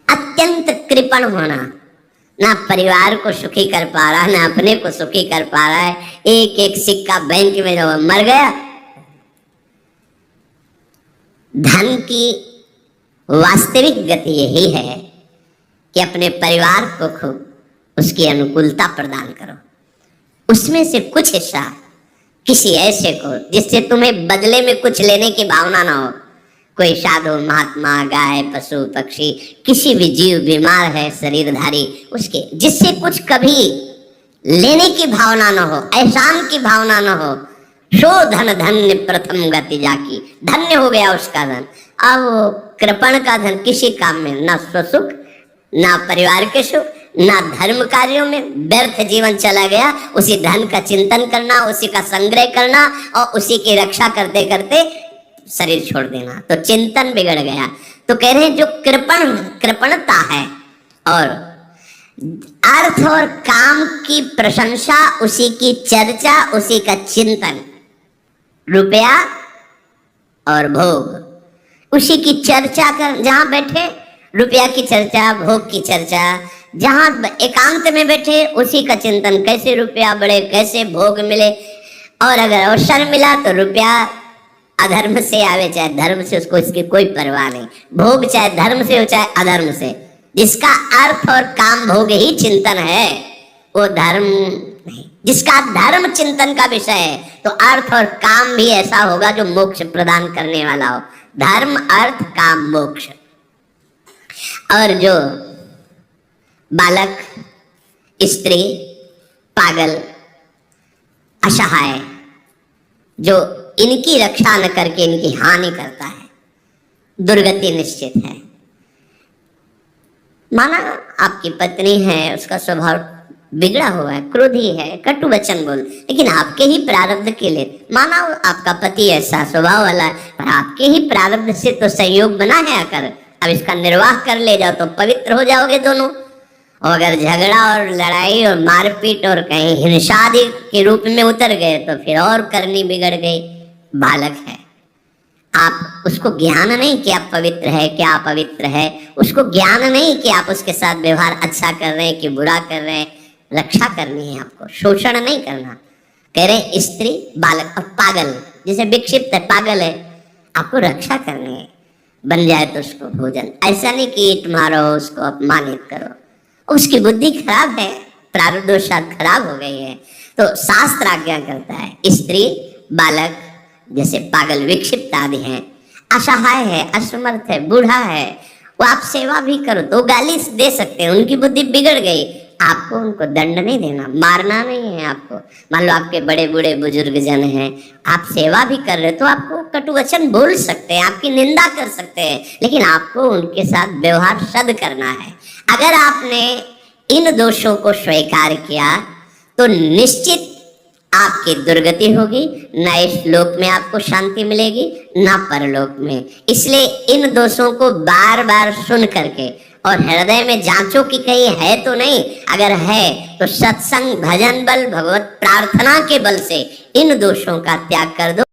अत्यंत कृपण होना, ना परिवार को सुखी कर पा रहा, ना अपने को सुखी कर पा रहा है। एक एक सिक्का बैंक में जो मर गया। धन की वास्तविक गति यही है कि अपने परिवार को खूब उसकी अनुकूलता प्रदान करो, उसमें से कुछ हिस्सा किसी ऐसे को जिससे तुम्हें बदले में कुछ लेने की भावना ना हो। कोई साधु महात्मा, गाय, पशु पक्षी, किसी भी जीव बीमार है शरीरधारी, उसके जिससे कुछ कभी लेने की भावना न हो, एहसान की भावना न हो। सो धन धन्य प्रथम गति जाकी, धन्य हो गया उसका धन। अब वो कृपण का धन किसी काम में ना स्वसुख, ना परिवार के सुख, ना धर्म कार्यों में, व्यर्थ जीवन चला गया। उसी धन का चिंतन करना, उसी का संग्रह करना और उसी की रक्षा करते करते शरीर छोड़ देना, तो चिंतन बिगड़ गया। तो कह रहे हैं जो कृपणता है और अर्थ और काम की प्रशंसा, उसी की चर्चा, उसी का चिंतन, रुपया और भोग, उसी की चर्चा कर, जहां बैठे रुपया की चर्चा, भोग की चर्चा, जहां एकांत में बैठे उसी का चिंतन, कैसे रुपया बढ़े, कैसे भोग मिले। और अगर अवसर मिला तो रुपया अधर्म से आवे चाहे धर्म से, उसको इसकी कोई परवाह नहीं। भोग चाहे धर्म से हो चाहे अधर्म से, जिसका अर्थ और काम भोग ही चिंतन है वो धर्म नहीं। जिसका धर्म चिंतन का विषय है तो अर्थ और काम भी ऐसा होगा जो मोक्ष प्रदान करने वाला हो। धर्म, अर्थ, काम, मोक्ष। और जो बालक, स्त्री, पागल, असहाय, जो इनकी रक्षा न करके इनकी हानि करता है, दुर्गति निश्चित है। माना आपकी पत्नी है, उसका स्वभाव बिगड़ा हुआ है, क्रोधी है, कटु वचन बोल, लेकिन आपके ही प्रारब्ध के लिए, माना आपका पति ऐसा स्वभाव वाला है, पर आपके ही प्रारब्ध से तो संयोग बना है आकर, अब इसका निर्वाह कर ले जाओ तो पवित्र हो जाओगे दोनों। और अगर झगड़ा और लड़ाई और मारपीट और कहीं हिंसा आदि के रूप में उतर गए तो फिर और करनी बिगड़ गई। बालक है, आप उसको ज्ञान नहीं कि आप पवित्र है, क्या अपवित्र है, उसको ज्ञान नहीं कि आप उसके साथ व्यवहार अच्छा कर रहे हैं कि बुरा कर रहे हैं। रक्षा करनी है आपको, शोषण नहीं करना। कह रहे स्त्री, बालक और पागल, जैसे विक्षिप्त है, पागल है, आपको रक्षा करनी है। बन जाए तो उसको भोजन, ऐसा नहीं कि ईंट मारो, उसको अपमानित करो, उसकी बुद्धि खराब है, प्रारब्धवशात खराब हो गई है। तो शास्त्र आज्ञा करता है स्त्री, बालक, जैसे पागल, विक्षिप्त आदि हैं, असहाय है, असमर्थ है, बूढ़ा है, वो आप सेवा भी करो तो गाली दे सकते हैं, उनकी बुद्धि बिगड़ गई, आपको उनको दंड नहीं देना, मारना नहीं है आपको। मान लो आपके बड़े बूढ़े बुजुर्ग जन हैं, आप सेवा भी कर रहे तो आपको कटु वचन बोल सकते हैं, आपकी निंदा कर सकते हैं, लेकिन आपको उनके साथ व्यवहार सद करना है। अगर आपने इन दोषों को स्वीकार किया तो निश्चित आपकी दुर्गति होगी, न इस लोक में आपको शांति मिलेगी न परलोक में। इसलिए इन दोषों को बार बार सुन करके और हृदय में जांचो कि कहीं है तो नहीं, अगर है तो सत्संग, भजन बल, भगवत प्रार्थना के बल से इन दोषों का त्याग कर दो